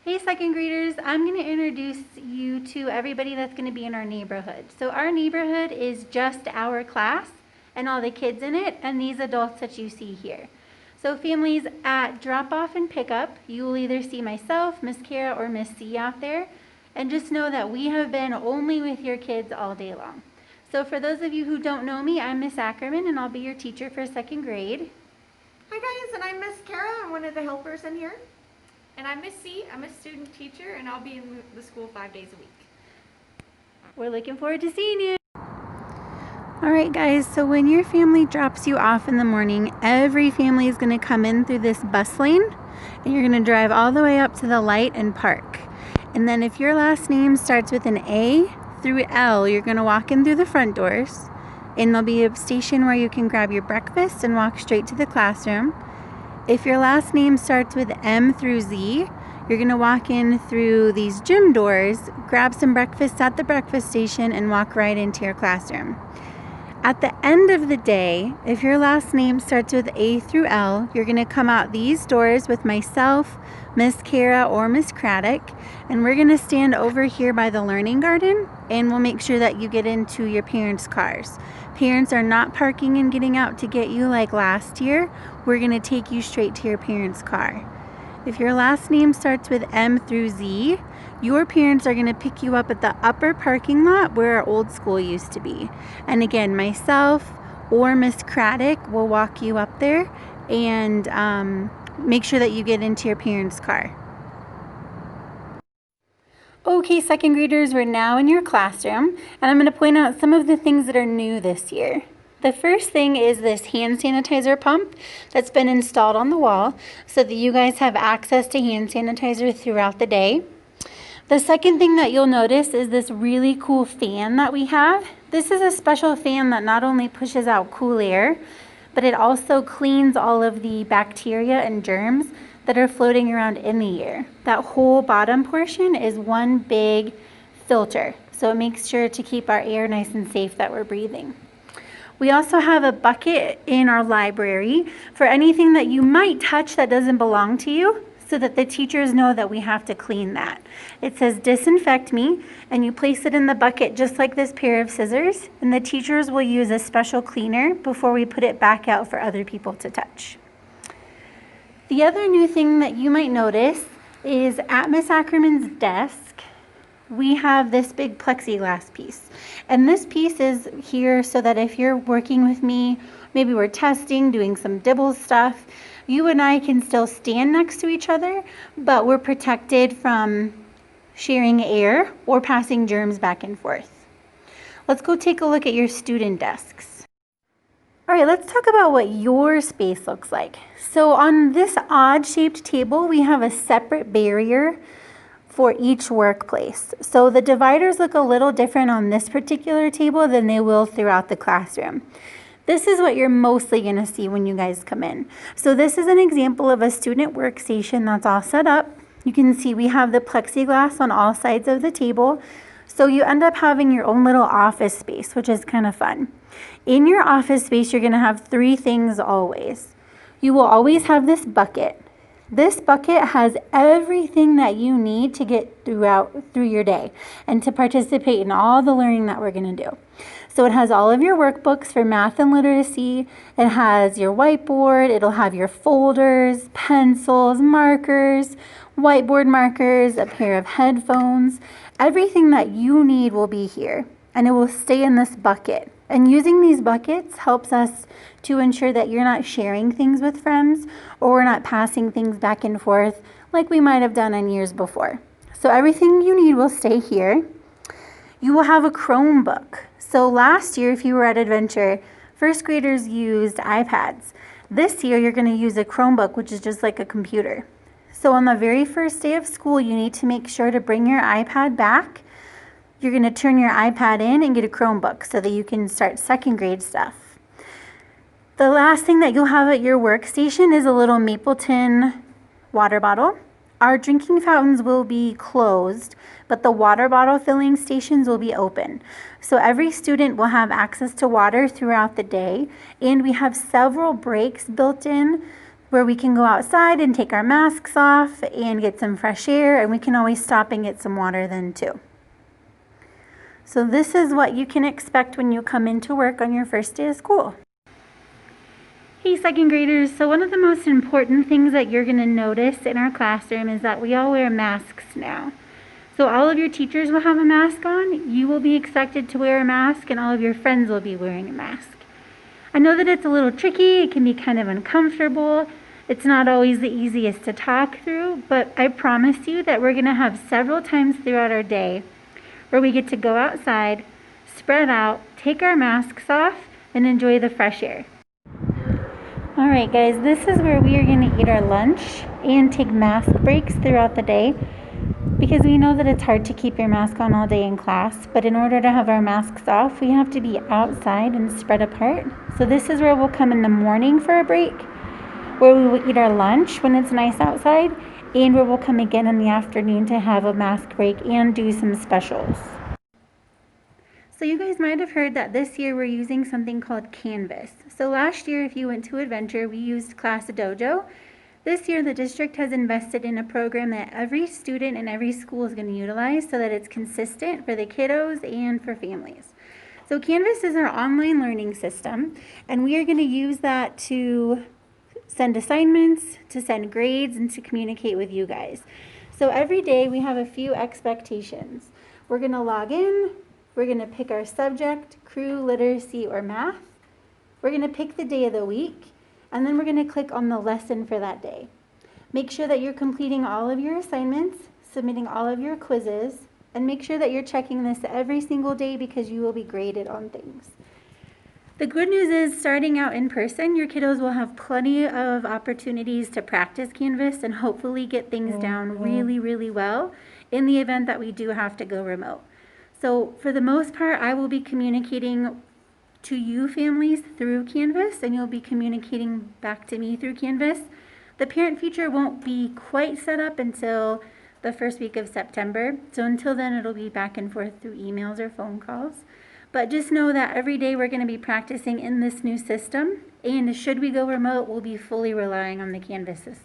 Hey second graders, I'm going to introduce you to everybody that's going to be in our neighborhood. So our neighborhood is just our class and all the kids in it and these adults that you see here. So families at drop off and pickup, you will either see myself, Miss Kara, or Miss C out there. And just know that we have been only with your kids all day long. So for those of you who don't know me, I'm Miss Ackerman and I'll be your teacher for second grade. Hi guys, and I'm Miss Kara. I'm one of the helpers in here. And I'm Miss C. I'm a student teacher, and I'll be in the school 5 days a week. We're looking forward to seeing you. All right, guys, so when your family drops you off in the morning, every family is going to come in through this bus lane, and you're going to drive all the way up to the light and park. And then if your last name starts with an A through L, you're going to walk in through the front doors, and there'll be a station where you can grab your breakfast and walk straight to the classroom. If your last name starts with M through Z, you're going to walk in through these gym doors, grab some breakfast at the breakfast station, and walk right into your classroom. At the end of the day, if your last name starts with A through L, you're going to come out these doors with myself, Miss Kara, or Miss Craddock, and we're going to stand over here by the learning garden, and we'll make sure that you get into your parents' cars. Parents are not parking and getting out to get you like last year. We're going to take you straight to your parents' car. If your last name starts with M through Z, your parents are going to pick you up at the upper parking lot where our old school used to be. And again, myself or Miss Craddock will walk you up there and make sure that you get into your parents' car. Okay, second graders, we're now in your classroom, and I'm going to point out some of the things that are new this year. The first thing is this hand sanitizer pump that's been installed on the wall so that you guys have access to hand sanitizer throughout the day. The second thing that you'll notice is this really cool fan that we have. This is a special fan that not only pushes out cool air, but it also cleans all of the bacteria and germs that are floating around in the air. That whole bottom portion is one big filter, so it makes sure to keep our air nice and safe that we're breathing. We also have a bucket in our library for anything that you might touch that doesn't belong to you, so that the teachers know that we have to clean that. It says disinfect me, and you place it in the bucket just like this pair of scissors, and the teachers will use a special cleaner before we put it back out for other people to touch. The other new thing that you might notice is at Miss Ackerman's desk, we have this big plexiglass piece. And this piece is here so that if you're working with me, maybe we're testing, doing some dibble stuff, you and I can still stand next to each other, but we're protected from sharing air or passing germs back and forth. Let's go take a look at your student desks. All right, let's talk about what your space looks like. So on this odd-shaped table, we have a separate barrier for each workplace. So the dividers look a little different on this particular table than they will throughout the classroom. This is what you're mostly going to see when you guys come in. So this is an example of a student workstation that's all set up. You can see we have the plexiglass on all sides of the table. So you end up having your own little office space, which is kind of fun. In your office space, you're going to have three things always. You will always have this bucket. This bucket has everything that you need to get through your day and to participate in all the learning that we're going to do. So it has all of your workbooks for math and literacy. It has your whiteboard. It'll have your folders, pencils, markers, whiteboard markers, a pair of headphones. Everything that you need will be here, and it will stay in this bucket. And using these buckets helps us to ensure that you're not sharing things with friends or we're not passing things back and forth like we might have done in years before. So everything you need will stay here. You will have a Chromebook. So last year, if you were at Adventure, first graders used iPads. This year, you're going to use a Chromebook, which is just like a computer. So on the very first day of school, you need to make sure to bring your iPad back. You're going to turn your iPad in and get a Chromebook so that you can start second grade stuff. The last thing that you'll have at your workstation is a little Mapleton water bottle. Our drinking fountains will be closed, but the water bottle filling stations will be open. So every student will have access to water throughout the day, and we have several breaks built in where we can go outside and take our masks off and get some fresh air, and we can always stop and get some water then too. So this is what you can expect when you come into work on your first day of school. Hey second graders, so one of the most important things that you're going to notice in our classroom is that we all wear masks now. So all of your teachers will have a mask on, you will be expected to wear a mask, and all of your friends will be wearing a mask. I know that it's a little tricky, it can be kind of uncomfortable, it's not always the easiest to talk through, but I promise you that we're going to have several times throughout our day where we get to go outside, spread out, take our masks off, and enjoy the fresh air. Alright guys, this is where we are going to eat our lunch and take mask breaks throughout the day, because we know that it's hard to keep your mask on all day in class, but in order to have our masks off, we have to be outside and spread apart. So this is where we'll come in the morning for a break, where we will eat our lunch when it's nice outside, and where we'll come again in the afternoon to have a mask break and do some specials. So you guys might have heard that this year we're using something called Canvas. So last year, if you went to Adventure, we used Class Dojo. This year, the district has invested in a program that every student in every school is going to utilize so that it's consistent for the kiddos and for families. So Canvas is our online learning system, and we are going to use that to send assignments, to send grades, and to communicate with you guys. So every day we have a few expectations. We're going to log in, we're going to pick our subject, crew, literacy, or math. We're going to pick the day of the week, and then we're going to click on the lesson for that day. Make sure that you're completing all of your assignments, submitting all of your quizzes, and make sure that you're checking this every single day because you will be graded on things. The good news is, starting out in person, your kiddos will have plenty of opportunities to practice Canvas and hopefully get things down really, really well in the event that we do have to go remote. So for the most part, I will be communicating to you families through Canvas, and you'll be communicating back to me through Canvas. The parent feature won't be quite set up until the first week of September. So until then, it'll be back and forth through emails or phone calls. But just know that every day we're going to be practicing in this new system, and should we go remote, we'll be fully relying on the Canvas system.